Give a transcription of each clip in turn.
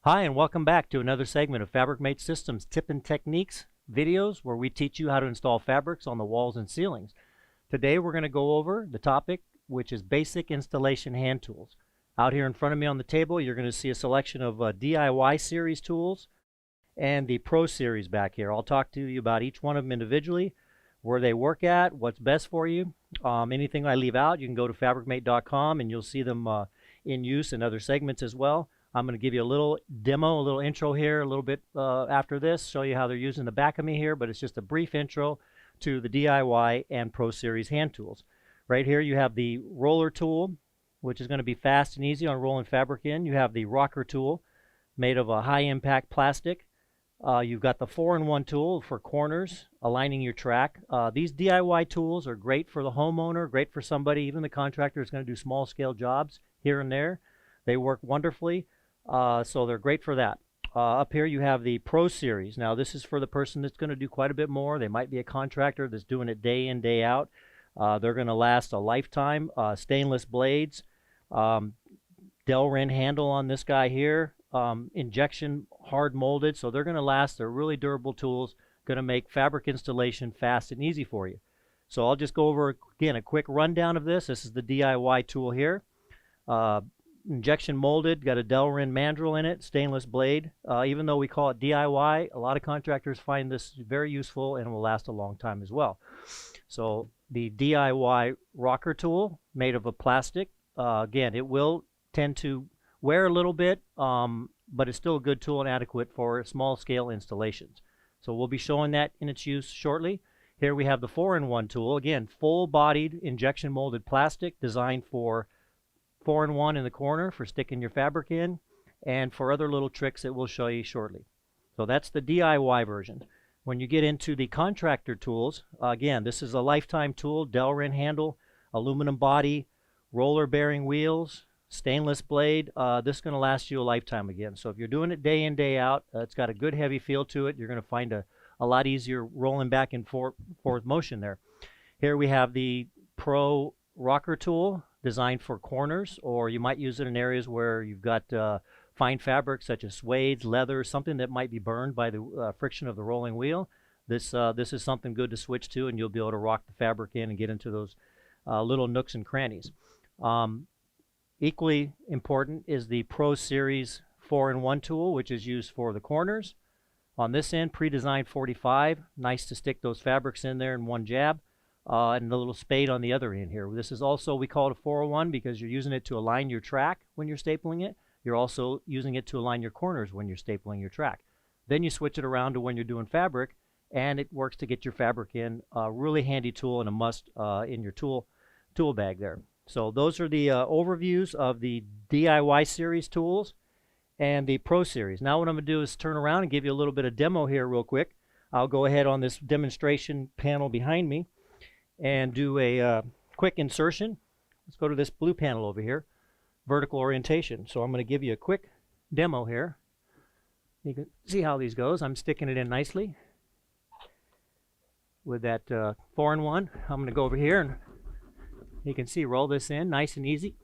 Hi, and welcome back to another segment of Fabricmate Systems Tip and Techniques videos where we teach you how to install fabrics on the walls and ceilings. Today we're going to go over the topic, which is basic installation hand tools. Out here in front of me on the table, you're going to see a selection of DIY series tools and the Pro series back here. I'll talk to you about each one of them individually, where they work at, what's best for you. Anything I leave out, you can go to fabricmate.com and you'll see them in use in other segments as well. I'm going to give you a little demo, a little intro here, a little bit after this, show you how they're using the back of me here, but it's just a brief intro to the DIY and Pro Series hand tools. Right here you have the roller tool, which is going to be fast and easy on rolling fabric in. You have the rocker tool, made of a high impact plastic. You've got the 4-in-1 tool for corners, aligning your track. These DIY tools are great for the homeowner, great for somebody, even the contractor is going to do small scale jobs here and there. They work wonderfully. So they're great for that. Up here you have the Pro Series. Now this is for the person that's going to do quite a bit more. They might be a contractor that's doing it day in, day out. They're going to last a lifetime. Stainless blades, Delrin handle on this guy here, injection hard molded, so they're going to last. They're really durable tools, going to make fabric installation fast and easy for you. So I'll just go over again a quick rundown of this. This is the DIY tool here. Injection molded, got a Delrin mandrel in it, stainless blade. Even though we call it DIY, a lot of contractors find this very useful and will last a long time as well. So the DIY rocker tool, made of a plastic. Again, it will tend to wear a little bit, but it's still a good tool and adequate for small scale installations. So we'll be showing that in its use shortly. Here we have the 4-in-1 tool. Again, full bodied injection molded plastic, designed for 4-in-1 in the corner for sticking your fabric in, and for other little tricks that we'll show you shortly. So that's the DIY version. When you get into the contractor tools, again, this is a lifetime tool, Delrin handle, aluminum body, roller bearing wheels, stainless blade. This is going to last you a lifetime again. So if you're doing it day in, day out, it's got a good heavy feel to it. You're going to find a lot easier rolling back and forth motion there. Here we have the Pro rocker tool, designed for corners, or you might use it in areas where you've got fine fabrics such as suede, leather, something that might be burned by the friction of the rolling wheel. This is something good to switch to, and you'll be able to rock the fabric in and get into those little nooks and crannies. Equally important is the Pro Series 4-in-1 tool, which is used for the corners. On this end, pre-designed 45, nice to stick those fabrics in there in one jab. And a little spade on the other end here. This is also, we call it a 401 because you're using it to align your track when you're stapling it. You're also using it to align your corners when you're stapling your track. Then you switch it around to when you're doing fabric, and it works to get your fabric in. A really handy tool and a must in your tool bag there. So those are the overviews of the DIY series tools and the Pro series. Now what I'm going to do is turn around and give you a little bit of demo here real quick. I'll go ahead on this demonstration panel behind me and do a quick insertion. Let's go to this blue panel over here, vertical orientation. So I'm going to give you a quick demo here. You can see how these goes. I'm sticking it in nicely with that 4-in-1. I'm going to go over here and you can see, roll this in nice and easy.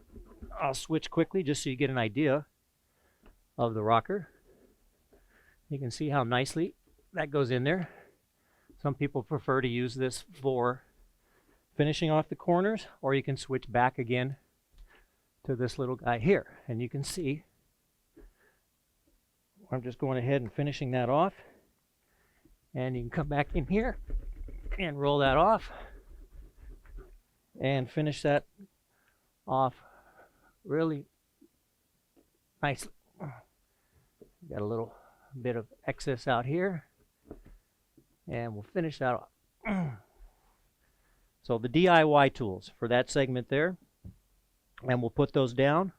I'll switch quickly just so you get an idea of the rocker. You can see how nicely that goes in there. Some people prefer to use this for finishing off the corners, or you can switch back again to this little guy here, and you can see I'm just going ahead and finishing that off, and you can come back in here and roll that off and finish that off really nicely. Got a little bit of excess out here, and we'll finish that off. So the DIY tools for that segment there, and we'll put those down.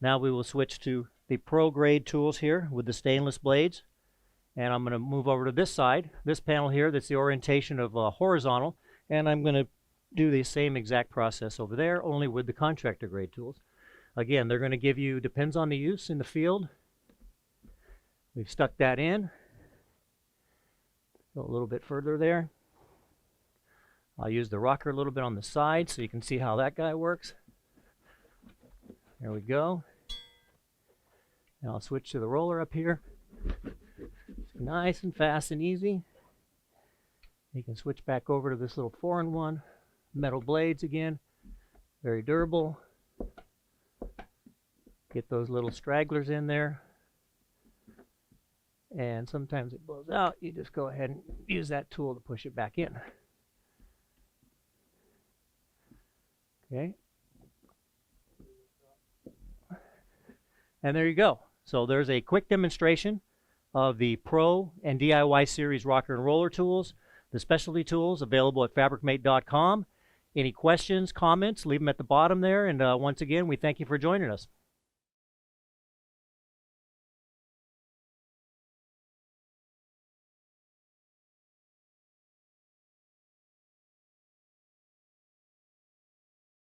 Now we will switch to the Pro grade tools here with the stainless blades, and I'm going to move over to this side, this panel here, that's the orientation of horizontal, and I'm going to do the same exact process over there, only with the contractor grade tools. Again, they're going to give you, depends on the use in the field. We've stuck that in. Go a little bit further there. I'll use the rocker a little bit on the side so you can see how that guy works. There we go. Now I'll switch to the roller up here. It's nice and fast and easy. You can switch back over to this little 4-in-1. Metal blades again, very durable. Get those little stragglers in there. And sometimes it blows out. You just go ahead and use that tool to push it back in. Okay. And there you go. So there's a quick demonstration of the Pro and DIY Series rocker and roller tools, the specialty tools available at Fabricmate.com. Any questions, comments, leave them at the bottom there. And once again, we thank you for joining us.